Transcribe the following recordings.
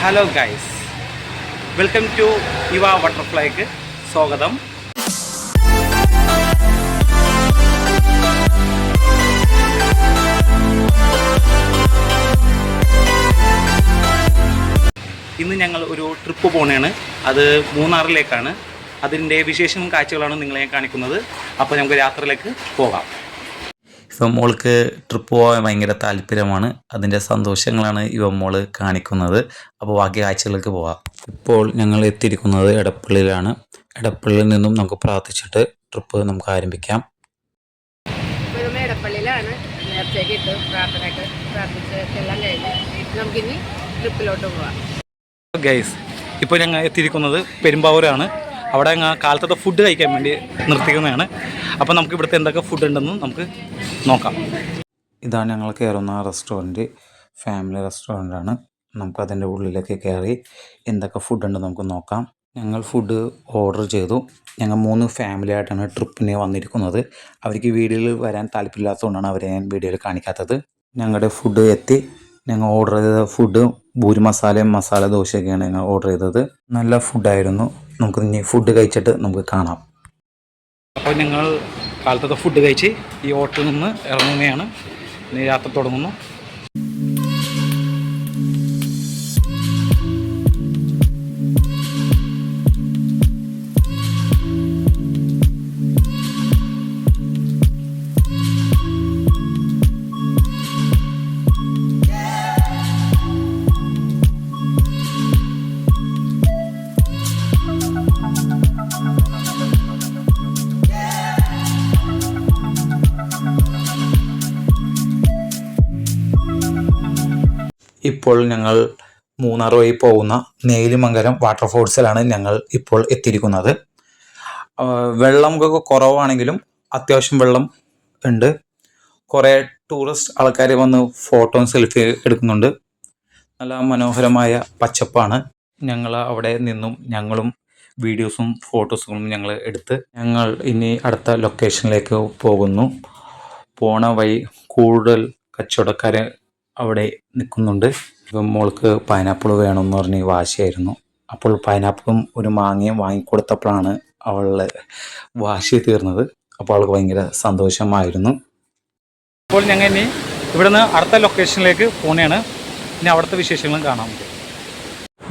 Hello guys, welcome to യുവ ബട്ടർഫ്ലൈക്ക് സ്വാഗതം. ഇന്ന് ഞങ്ങൾ ഒരു ട്രിപ്പ് പോവുകയാണ്. അത് മൂന്നാറിലേക്കാണ്. അതിൻ്റെ വിശേഷവും കാഴ്ചകളാണ് നിങ്ങളെ കാണിക്കുന്നത്. അപ്പോൾ നമുക്ക് യാത്രയിലേക്ക് പോകാം. ഇവ മോൾക്ക് ട്രിപ്പ് പോകാൻ ഭയങ്കര താല്പര്യമാണ്. അതിൻ്റെ സന്തോഷങ്ങളാണ് ഇവ മോള് കാണിക്കുന്നത്. അപ്പോൾ ബാക്കി കാഴ്ചകളിലേക്ക് പോകാം. ഇപ്പോൾ ഞങ്ങൾ എത്തിയിരിക്കുന്നത് എടപ്പള്ളിയിലാണ്. എടപ്പള്ളിയിൽ നിന്നും നമുക്ക് പ്രാർത്ഥിച്ചിട്ട് ട്രിപ്പ് നമുക്ക് ആരംഭിക്കാം. എടപ്പള്ളിയിലാണ് നേരത്തേക്ക് ഇട്ട് പ്രാർത്ഥനയ്ക്ക് പ്രാർത്ഥിച്ച് എല്ലാം കഴിഞ്ഞ് നമുക്കിനി ട്രിപ്പിലോട്ട് പോകാം. ഗൈസ്, ഇപ്പോൾ ഞങ്ങൾ എത്തിയിരിക്കുന്നത് പെരുമ്പാവൂരാണ്. അവിടെ കാലത്തത്തെ ഫുഡ് കഴിക്കാൻ വേണ്ടി നിർത്തിക്കുന്നതാണ്. അപ്പോൾ നമുക്ക് ഇവിടുത്തെ എന്തൊക്കെ ഫുഡ് ഉണ്ടെന്ന് നമുക്ക് നോക്കാം. ഇതാണ് ഞങ്ങൾ കയറുന്ന റെസ്റ്റോറൻറ്റ്. ഫാമിലി റെസ്റ്റോറൻ്റാണ്. നമുക്കതിൻ്റെ ഉള്ളിലേക്ക് കയറി എന്തൊക്കെ ഫുഡ് ഉണ്ടെന്ന് നമുക്ക് നോക്കാം. ഞങ്ങൾ ഫുഡ് ഓർഡർ ചെയ്തു. ഞങ്ങൾ 3 ഫാമിലി ആയിട്ടാണ് ട്രിപ്പിന് വന്നിരിക്കുന്നത്. അവർക്ക് വീഡിയോയിൽ വരാൻ താല്പര്യമില്ലാത്തതുകൊണ്ടാണ് അവരെ ഞാൻ വീഡിയോയിൽ കാണിക്കാത്തത്. ഞങ്ങളുടെ ഫുഡ് എത്തി. ഞങ്ങൾ ഓർഡർ ചെയ്ത ഫുഡ് പൂരി മസാലയും മസാല ദോശയൊക്കെയാണ് ഞങ്ങൾ ഓർഡർ ചെയ്തത്. നല്ല ഫുഡായിരുന്നു. നമുക്ക് ഇനി ഫുഡ് കഴിച്ചിട്ട് നമുക്ക് കാണാം. അപ്പോൾ ഞങ്ങൾ കാലത്തത്തെ ഫുഡ് കഴിച്ച് ഈ ഹോട്ടലിൽ നിന്ന് ഇറങ്ങുകയാണ്. യാത്ര തുടങ്ങുന്നു. ഇപ്പോൾ ഞങ്ങൾ മൂന്നാർ വഴി പോകുന്ന നേലിമംഗലം വാട്ടർഫോൾസിലാണ് ഞങ്ങൾ ഇപ്പോൾ എത്തിയിരിക്കുന്നത്. വെള്ളം കുറവാണെങ്കിലും അത്യാവശ്യം വെള്ളം ഉണ്ട്. കുറേ ടൂറിസ്റ്റ് ആൾക്കാർ വന്ന് ഫോട്ടോയും സെൽഫി എടുക്കുന്നുണ്ട്. നല്ല മനോഹരമായ പച്ചപ്പാണ്. ഞങ്ങൾ അവിടെ നിന്നും ഞങ്ങളും വീഡിയോസും ഫോട്ടോസും ഞങ്ങൾ എടുത്ത് ഞങ്ങൾ ഇനി അടുത്ത ലൊക്കേഷനിലേക്ക് പോകുന്നു. പോണ വഴി കൂടുതൽ കച്ചവടക്കാർ അവിടെ നിൽക്കുന്നുണ്ട്. ഇപ്പം മോൾക്ക് പൈനാപ്പിൾ വേണമെന്ന് പറഞ്ഞ് വാശിയായിരുന്നു. അപ്പോൾ പൈനാപ്പിളും ഒരു മാങ്ങയും വാങ്ങിക്കൊടുത്തപ്പോഴാണ് അവളുടെ വാശി തീർന്നത്. അപ്പോൾ അവൾക്ക് ഭയങ്കര സന്തോഷമായിരുന്നു. അപ്പോൾ ഞങ്ങൾ ഇനി ഇവിടെ നിന്ന് അടുത്ത ലൊക്കേഷനിലേക്ക് പോകുകയാണ്. ഇനി അവിടുത്തെ വിശേഷങ്ങളും കാണാം.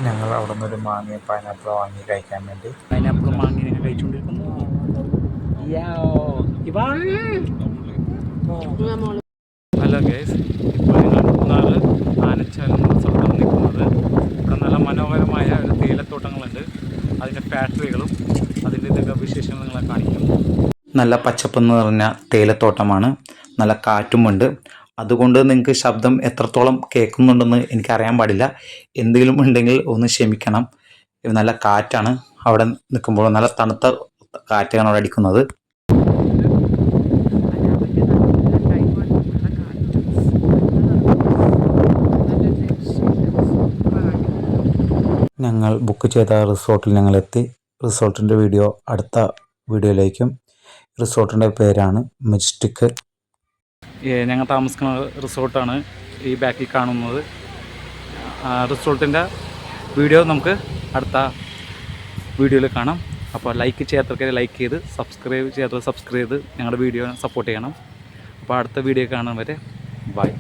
ഞങ്ങൾ അവിടെ നിന്ന് ഒരു മാങ്ങയും പൈനാപ്പിൾ വാങ്ങി കഴിക്കാൻ വേണ്ടി പൈനാപ്പിളും മാങ്ങി ഞങ്ങൾ കഴിച്ചുകൊണ്ടിരിക്കുന്നു. ഹലോ ഗൈസ്, ഇപ്പോൾ ഞങ്ങൾ മൂന്നാർ ആനച്ചാലും റിസോർട്ടാണ് നിൽക്കുന്നത്. ഇവിടെ നല്ല മനോഹരമായ ഒരു തേയിലത്തോട്ടങ്ങളുണ്ട്. അതിൻ്റെ ഫാക്ടറികളും അതിൻ്റെ ഇതൊക്കെ വിശേഷങ്ങൾ നിങ്ങളെ കാണിക്കും. നല്ല പച്ചപ്പെന്ന് പറഞ്ഞ തേയിലത്തോട്ടമാണ്. നല്ല കാറ്റുമുണ്ട്. അതുകൊണ്ട് നിങ്ങൾക്ക് ശബ്ദം എത്രത്തോളം കേൾക്കുന്നുണ്ടെന്ന് എനിക്കറിയാൻ പാടില്ല. എന്തെങ്കിലും ഉണ്ടെങ്കിൽ ഒന്ന് ക്ഷമിക്കണം. നല്ല കാറ്റാണ്. അവിടെ നിൽക്കുമ്പോൾ നല്ല തണുത്ത കാറ്റാണ് അവിടെ അടിക്കുന്നത്. ഞങ്ങൾ ബുക്ക് ചെയ്ത റിസോർട്ടിൽ ഞങ്ങളെത്തി. റിസോർട്ടിൻ്റെ വീഡിയോ അടുത്ത വീഡിയോയിലേക്കും. റിസോർട്ടിൻ്റെ പേരാണ് മെജസ്റ്റിക്. ഞങ്ങൾ താമസിക്കുന്ന റിസോർട്ടാണ് ഈ ബാക്കിൽ കാണുന്നത്. റിസോർട്ടിൻ്റെ വീഡിയോ നമുക്ക് അടുത്ത വീഡിയോയിൽ കാണാം. അപ്പോൾ ലൈക്ക് ചെയ്യാത്തവർക്ക് ലൈക്ക് ചെയ്ത്, സബ്സ്ക്രൈബ് ചെയ്യാത്തവർ സബ്സ്ക്രൈബ് ചെയ്ത് ഞങ്ങളുടെ വീഡിയോ സപ്പോർട്ട് ചെയ്യണം. അപ്പോൾ അടുത്ത വീഡിയോ കാണാൻ വരെ ബൈ.